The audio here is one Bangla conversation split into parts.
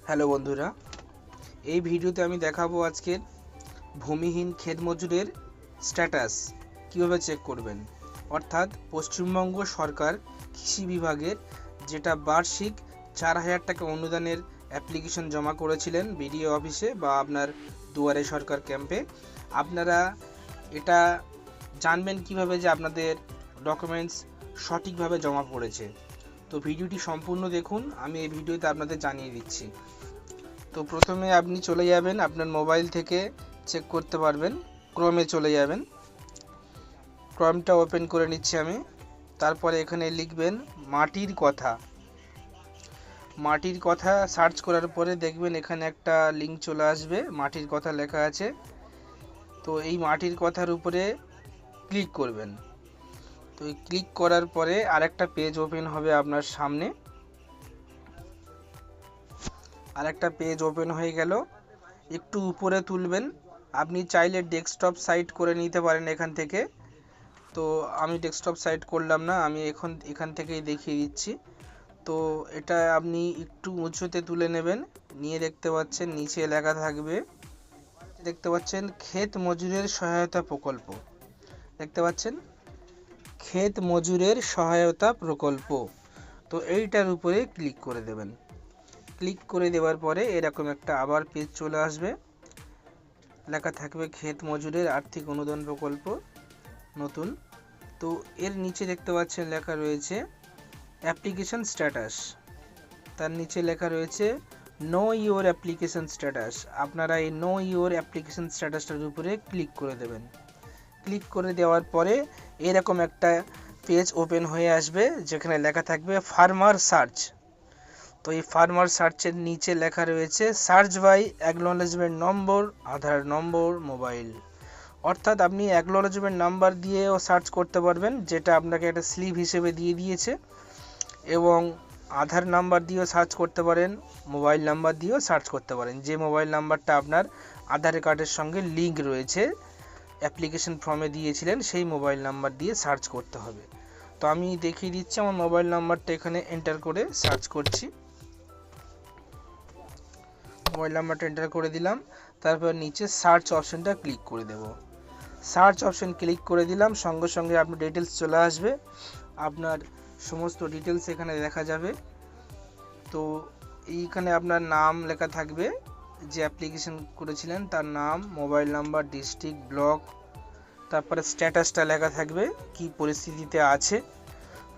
হ্যালো বন্ধুরা, এই ভিডিওতে আমি দেখাবো আজকের ভূমিহীন ক্ষেত মজুরের স্ট্যাটাস কিভাবে চেক করবেন। অর্থাৎ পশ্চিমবঙ্গ সরকার কৃষি বিভাগের যেটা বার্ষিক 4,000 টাকা অনুদানের অ্যাপ্লিকেশন জমা করেছিলেন বিডিও অফিসে বা আপনার দুয়ারে সরকার ক্যাম্পে, আপনারা এটা জানবেন কিভাবে যে আপনাদের ডকুমেন্টস সঠিকভাবে জমা পড়েছে। তো ভিডিওটি সম্পূর্ণ দেখুন, আমি এই ভিডিওতে আপনাদের জানিয়ে দিচ্ছি। তো প্রথমে আপনি চলে যাবেন, আপনার মোবাইল থেকে চেক করতে পারবেন, ক্রোমে চলে যাবেন। ক্রোমটা ওপেন করে নিচ্ছি আমি। তারপরে এখানে লিখবেন মাটির কথা। মাটির কথা সার্চ করার পরে দেখবেন এখানে একটা লিঙ্ক চলে আসবে, মাটির কথা লেখা আছে। তো এই মাটির কথার উপরে ক্লিক করবেন। তো ক্লিক করার পরে আরেকটা পেজ ওপেন হবে আপনার সামনে। আরেকটা পেজ ওপেন হয়ে গেল, একটু উপরে তুলবেন। আপনি চাইলে ডেস্কটপ সাইট করে নিতে পারেন এখান থেকে। তো আমি ডেস্কটপ সাইট করলাম না, আমি এখান থেকেই দেখিয়ে দিচ্ছি। তো এটা আপনি একটু উঁচুতে তুলে নেবেন, নিয়ে দেখতে পাচ্ছেন নিচে লেখা থাকবে, দেখতে পাচ্ছেন ক্ষেত মজুরের সহায়তা প্রকল্প। দেখতে পাচ্ছেন ক্ষেত মজুরের সহায়তা প্রকল্প। তো এইটার উপরে ক্লিক করে দেবেন। ক্লিক করে দেওয়ার পরে এরকম একটা আবার পেজ চলে আসবে, লেখা থাকবে ক্ষেত মজুরের আর্থিক অনুদান প্রকল্প নতুন। তো এর নিচে দেখতে পাচ্ছেন লেখা রয়েছে অ্যাপ্লিকেশন স্ট্যাটাস। তার নিচে লেখা রয়েছে নো ইওর অ্যাপ্লিকেশন স্ট্যাটাস। আপনারা এই নো ইওর অ্যাপ্লিকেশন স্ট্যাটাসটার উপরে ক্লিক করে দেবেন। ক্লিক করে দেওয়ার পরে এরকম একটা পেজ ওপেন হয়ে আসবে, যেখানে লেখা থাকবে ফার্মার সার্চ। তো এই ফার্মার সার্চের নিচে লেখা রয়েছে search by acknowledgement number, Aadhaar number, mobile. অর্থাৎ আপনি অ্যাকনলেজমেন্ট নাম্বার দিয়েও সার্চ করতে পারবেন, যেটা আপনাকে একটা স্লিপ হিসেবে দিয়ে দিয়েছে, এবং আধার নাম্বার দিয়েও সার্চ করতে পারেন, মোবাইল নাম্বার দিয়েও সার্চ করতে পারেন। যে মোবাইল নাম্বারটা আপনার আধার কার্ডের সঙ্গে লিঙ্ক রয়েছে, অ্যাপ্লিকেশন ফর্মে দিয়েছিলেন, সেই মোবাইল নাম্বার দিয়ে সার্চ করতে হবে। তো আমি দেখিয়ে দিচ্ছি, আমার মোবাইল নাম্বারটা এখানে এন্টার করে সার্চ করছি। মোবাইল নাম্বারটা এন্টার করে দিলাম, তারপর নিচে সার্চ অপশনটা ক্লিক করে দেব। সার্চ অপশন ক্লিক করে দিলাম, সঙ্গে সঙ্গে আপনার ডিটেলস চলে আসবে, আপনার সমস্ত ডিটেলস এখানে দেখা যাবে। তো এইখানে আপনার নাম লেখা থাকবে, যে অ্যাপ্লিকেশন করেছিলেন তার নাম, মোবাইল নাম্বার, ডিস্ট্রিক্ট, ব্লক, তারপরে স্ট্যাটাসটা লেখা থাকবে কি পরিস্থিতিতে আছে।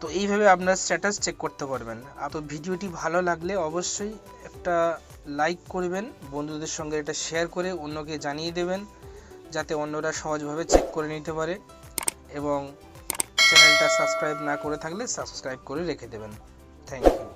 তো এইভাবে আপনার স্ট্যাটাস চেক করতে পারবেন। তো ভিডিওটি ভালো লাগলে অবশ্যই একটা লাইক করবেন, বন্ধুদের সঙ্গে এটা শেয়ার করে অন্যকে জানিয়ে দেবেন, যাতে অন্যরা সহজভাবে চেক করে নিতে পারে। এবং চ্যানেলটা সাবস্ক্রাইব না করে থাকলে সাবস্ক্রাইব করে রেখে দেবেন। Thank you.